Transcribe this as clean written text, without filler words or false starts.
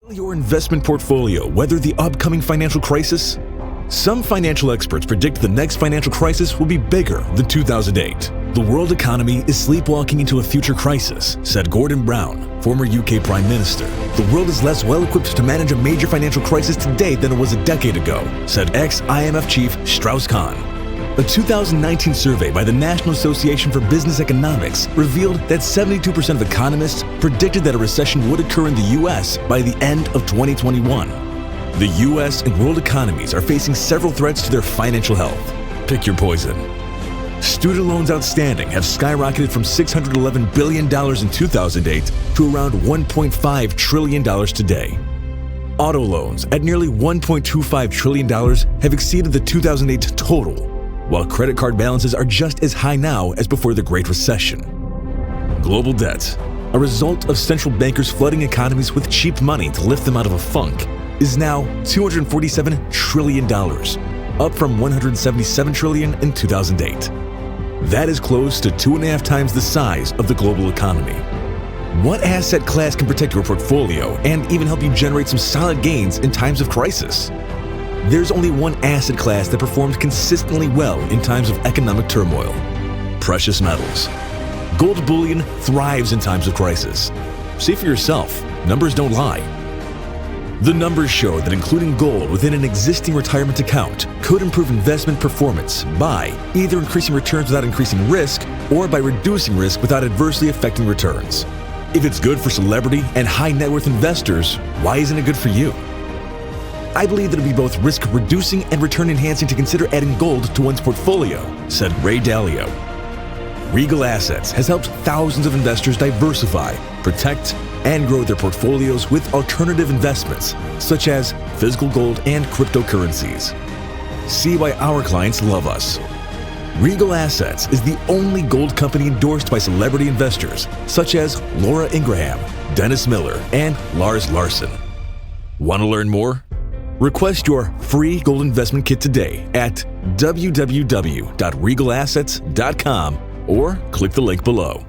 Will your investment portfolio weather the upcoming financial crisis? Some financial experts predict the next financial crisis will be bigger than 2008. The world economy is sleepwalking into a future crisis, said Gordon Brown, former UK Prime Minister. The world is less well-equipped to manage a major financial crisis today than it was a decade ago, said ex-IMF chief Strauss-Kahn. A 2019 survey by the National Association for Business Economics revealed that 72% of economists predicted that a recession would occur in the U.S. by the end of 2021. The U.S. and world economies are facing several threats to their financial health. Pick your poison. Student loans outstanding have skyrocketed from $611 billion in 2008 to around $1.5 trillion today. Auto loans at nearly $1.25 trillion have exceeded the 2008 total, while credit card balances are just as high now as before the Great Recession. Global debt, a result of central bankers flooding economies with cheap money to lift them out of a funk, is now $247 trillion, up from $177 trillion in 2008. That is close to 2.5 times the size of the global economy. What asset class can protect your portfolio and even help you generate some solid gains in times of crisis? There's only one asset class that performs consistently well in times of economic turmoil: precious metals. Gold bullion thrives in times of crisis. See for yourself, numbers don't lie. The numbers show that including gold within an existing retirement account could improve investment performance by either increasing returns without increasing risk or by reducing risk without adversely affecting returns. If it's good for celebrity and high net worth investors, why isn't it good for you? I believe that it would be both risk reducing and return enhancing to consider adding gold to one's portfolio, said Ray Dalio. Regal Assets has helped thousands of investors diversify, protect, and grow their portfolios with alternative investments, such as physical gold and cryptocurrencies. See why our clients love us. Regal Assets is the only gold company endorsed by celebrity investors, such as Laura Ingraham, Dennis Miller, and Lars Larson. Want to learn more? Request your free gold investment kit today at www.regalassets.com or click the link below.